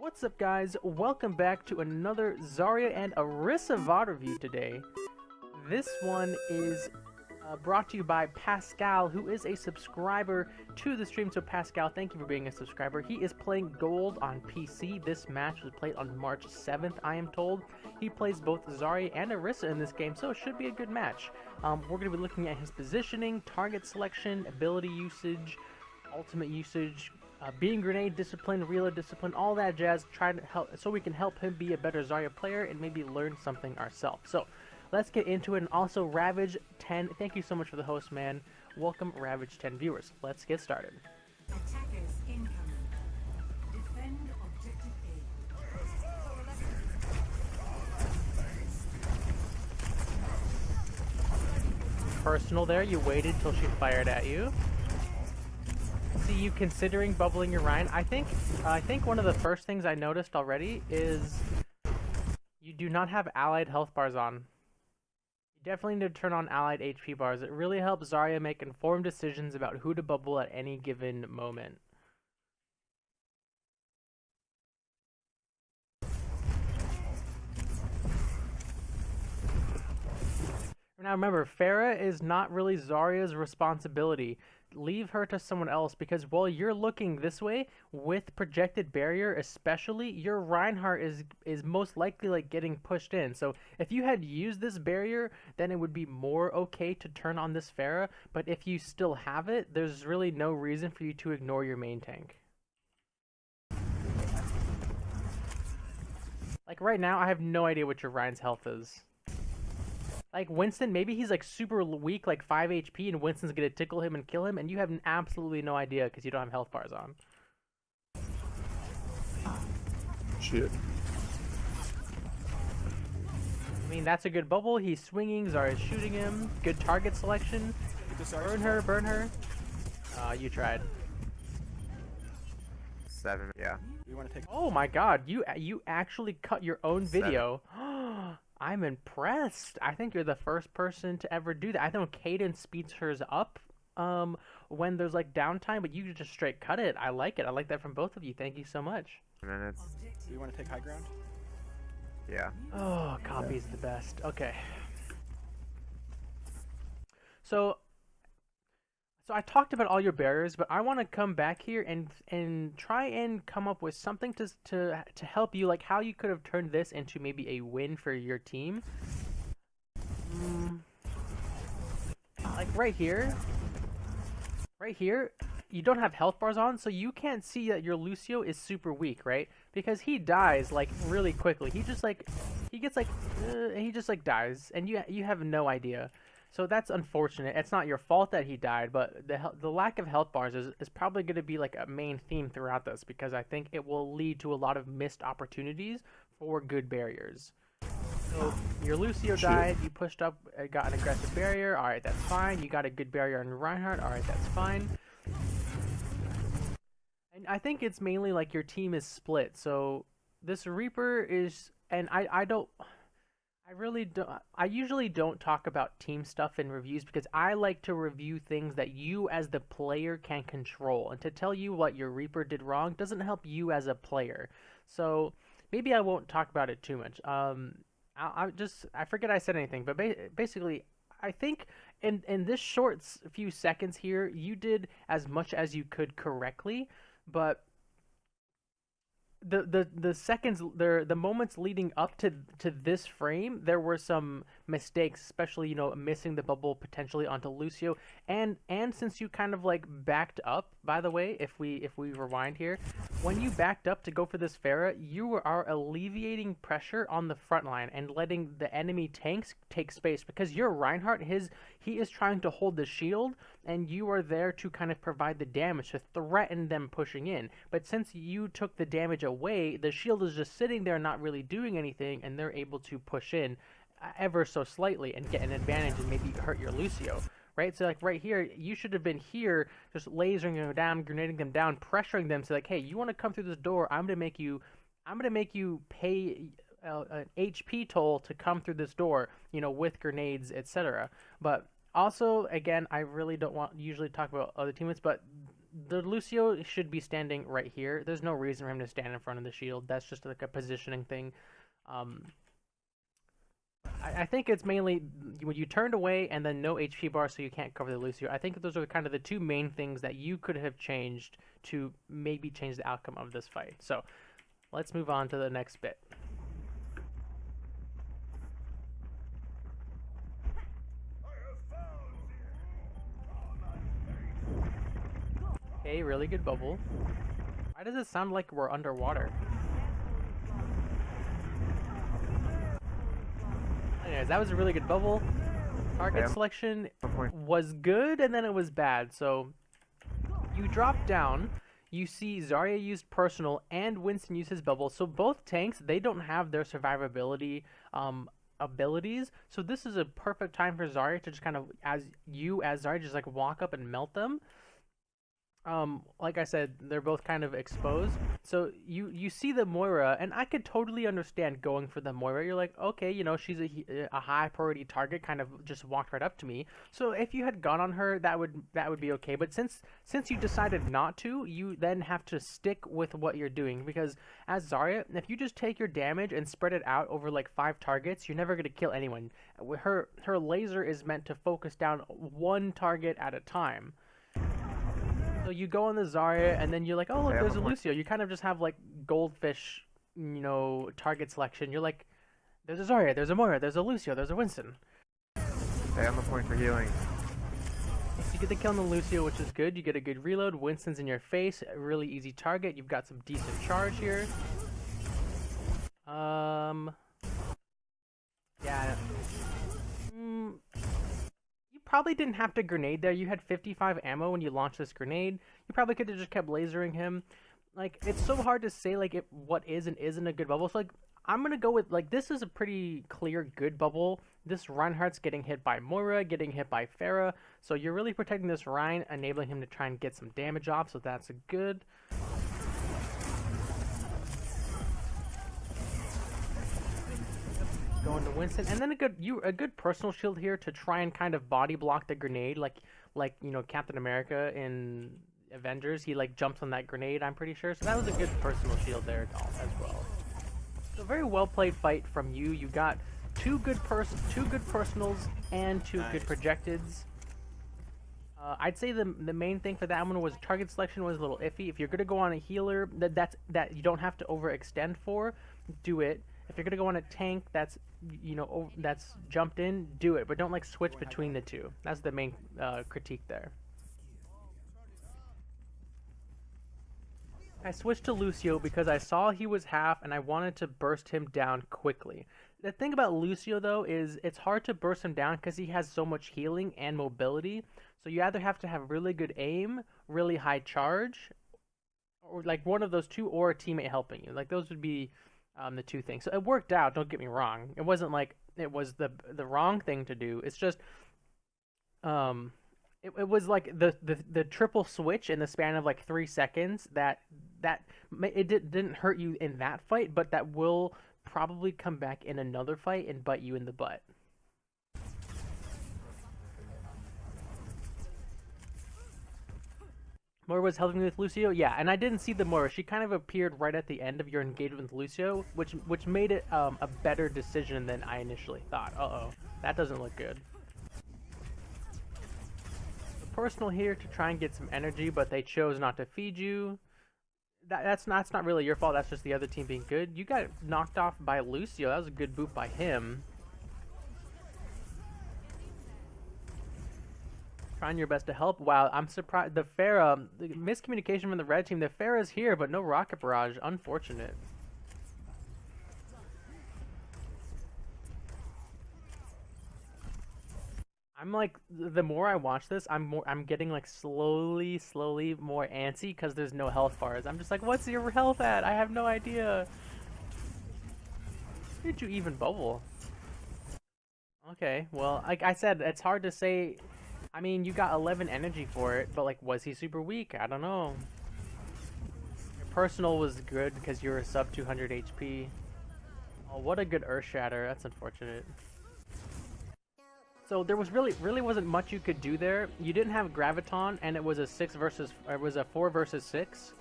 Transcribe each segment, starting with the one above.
What's up, guys? Welcome back to another Zarya and Orisa VOD review today. This one is brought to you by Pascal, who is a subscriber to the stream. So Pascal, thank you for being a subscriber. He is playing Gold on PC. This match was played on March 7th, I am told. He plays both Zarya and Orisa in this game, so it should be a good match. We're going to be looking at his positioning, target selection, ability usage, ultimate usage, being grenade discipline, reload discipline, all that jazz, try to help so we can help him be a better Zarya player and maybe learn something ourselves. So let's get into it. And also Ravage10, thank you so much for the host, man. Welcome Ravage10 viewers. Let's get started. Attackers incoming. Defend objective A. Personal there, you waited till she fired at you. See you considering bubbling your Rhine. I think one of the first things I noticed already is you do not have allied health bars on. You definitely need to turn on allied HP bars. It really helps Zarya make informed decisions about who to bubble at any given moment. Now remember, Pharah is not really Zarya's responsibility. Leave her to someone else, because while you're looking this way with projected barrier especially, your Reinhardt is most likely like getting pushed in. So if you had used this barrier, then it would be more okay to turn on this Pharah, but if you still have it, there's really no reason for you to ignore your main tank. Like right now, I have no idea what your Rein's health is. Like Winston, maybe he's like super weak, like 5 HP, and Winston's gonna tickle him and kill him, and you have absolutely no idea because you don't have health bars on. Shit. I mean, that's a good bubble. He's swinging, Zarya's shooting him. Good target selection. Burn her, burn her. You tried. 7, yeah. We want to take. Oh my god, you actually cut your own video. I'm impressed. I think you're the first person to ever do that. I know Caden speeds hers up when there's like downtime, but you just straight cut it. I like it. I like that from both of you. Thank you so much. Minutes. Do you want to take high ground? Yeah. Oh, copy's the best. Okay. So I talked about all your barriers, but I want to come back here and try and come up with something to help you, like how you could have turned this into maybe a win for your team. Like right here, you don't have health bars on, so you can't see that your Lucio is super weak, right? Because he dies like really quickly. He just like he just like dies, and you have no idea. So that's unfortunate. It's not your fault that he died, but the lack of health bars is probably going to be like a main theme throughout this, because I think it will lead to a lot of missed opportunities for good barriers. So your Lucio died, you pushed up, got an aggressive barrier, alright, that's fine. You got a good barrier on Reinhardt, alright, that's fine. And I think it's mainly like your team is split. So this Reaper is, and I usually don't talk about team stuff in reviews, because I like to review things that you as the player can control, and to tell you what your Reaper did wrong doesn't help you as a player. So maybe I won't talk about it too much. I forget I said anything, but basically I think in this short few seconds here, you did as much as you could correctly, but the seconds there, the moments leading up to this frame, there were some mistakes, especially, you know, missing the bubble potentially onto Lucio, and since you kind of like backed up, by the way, if we rewind here, when you backed up to go for this Pharah, you are alleviating pressure on the front line and letting the enemy tanks take space, because your Reinhardt, he is trying to hold the shield, and you are there to kind of provide the damage to threaten them pushing in. But since you took the damage away, the shield is just sitting there not really doing anything, and they're able to push in ever so slightly and get an advantage and maybe hurt your Lucio, right? So like right here, you should have been here just lasering them down, grenading them down, pressuring them, so like, hey, you want to come through this door, I'm gonna make you pay an HP toll to come through this door, you know, with grenades, etc. But also, again, I really don't usually talk about other teammates, but the Lucio should be standing right here. There's no reason for him to stand in front of the shield. That's just like a positioning thing. Um, I think it's mainly when you turned away and then no HP bar, so you can't cover the Lucio. I think those are kind of the two main things that you could have changed to maybe change the outcome of this fight. So let's move on to the next bit. Okay, really good bubble. Why does it sound like we're underwater? Anyways, that was a really good bubble. Target selection was good, and then it was bad. So you drop down, you see Zarya used personal and Winston used his bubble. So both tanks, they don't have their survivability abilities. So this is a perfect time for Zarya to just kind of, as Zarya, just like walk up and melt them. Like I said, they're both kind of exposed. So you see the Moira, and I could totally understand going for the Moira. You're like, okay, you know, she's a high priority target, kind of just walked right up to me. So if you had gone on her, that would be okay. But since you decided not to, you then have to stick with what you're doing, because as Zarya, if you just take your damage and spread it out over like 5 targets, you're never gonna kill anyone. Her laser is meant to focus down one target at a time. So you go on the Zarya, and then you're like, oh, look, there's a Lucio. You kind of just have, like, goldfish, you know, target selection. You're like, there's a Zarya, there's a Moira, there's a Lucio, there's a Winston. Stay on the point for healing. So you get the kill on the Lucio, which is good. You get a good reload. Winston's in your face. A really easy target. You've got some decent charge here. Yeah. Probably didn't have to grenade there. You had 55 ammo when you launched this grenade. You probably could have just kept lasering him. Like, it's so hard to say, like, what is and isn't a good bubble. So, like, I'm gonna go with, like, this is a pretty clear good bubble. This Reinhardt's getting hit by Moira, getting hit by Pharah. So you're really protecting this Rein, enabling him to try and get some damage off. So that's a good. Going to Winston, and then a good personal shield here to try and kind of body block the grenade, like you know, Captain America in Avengers. He like jumps on that grenade, I'm pretty sure. So that was a good personal shield there as well. So very well played fight from you. You got two good personals and two good projectids. I'd say the main thing for that one was target selection was a little iffy. If you're gonna go on a healer that you don't have to overextend for, do it. If you're gonna go on a tank that's, you know, that's jumped in, do it, but don't like switch between the two. That's the main critique there. I switched to Lucio because I saw he was half and I wanted to burst him down quickly. The thing about Lucio though is it's hard to burst him down because he has so much healing and mobility. So you either have to have really good aim, really high charge, or like one of those two, or a teammate helping you. Like those would be the two things. So it worked out, don't get me wrong. It wasn't like it was the wrong thing to do. It's just it was like the triple switch in the span of like 3 seconds that didn't hurt you in that fight, but that will probably come back in another fight and bite you in the butt. Moira was helping me with Lucio? Yeah, and I didn't see the Moira. She kind of appeared right at the end of your engagement with Lucio, which made it a better decision than I initially thought. Uh-oh, that doesn't look good. The personal here to try and get some energy, but they chose not to feed you. That's not really your fault, that's just the other team being good. You got knocked off by Lucio. That was a good boot by him. Trying your best to help. Wow, I'm surprised. The Pharah, the miscommunication from the red team. The Pharah's here, but no rocket barrage. Unfortunate. I'm like, the more I watch this, I'm getting like slowly more antsy because there's no health bars. I'm just like, what's your health at? I have no idea. Did you even bubble? Okay, well, like I said, it's hard to say. I mean, you got 11 energy for it, but like, was he super weak? I don't know. Your personal was good because you're a sub 200 HP. Oh, what a good Earth Shatter. That's unfortunate. So there was really wasn't much you could do there. You didn't have Graviton, and it was a 4 versus 6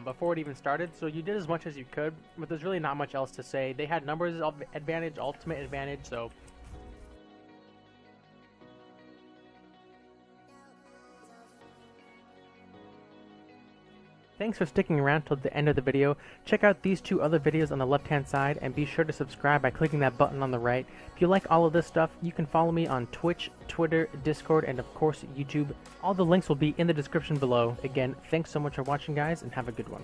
before it even started. So you did as much as you could, but there's really not much else to say. They had numbers advantage, ultimate advantage, so. Thanks for sticking around till the end of the video. Check out these 2 other videos on the left hand side and be sure to subscribe by clicking that button on the right. If you like all of this stuff, you can follow me on Twitch, Twitter, Discord, and of course YouTube. All the links will be in the description below. Again, thanks so much for watching guys and have a good one.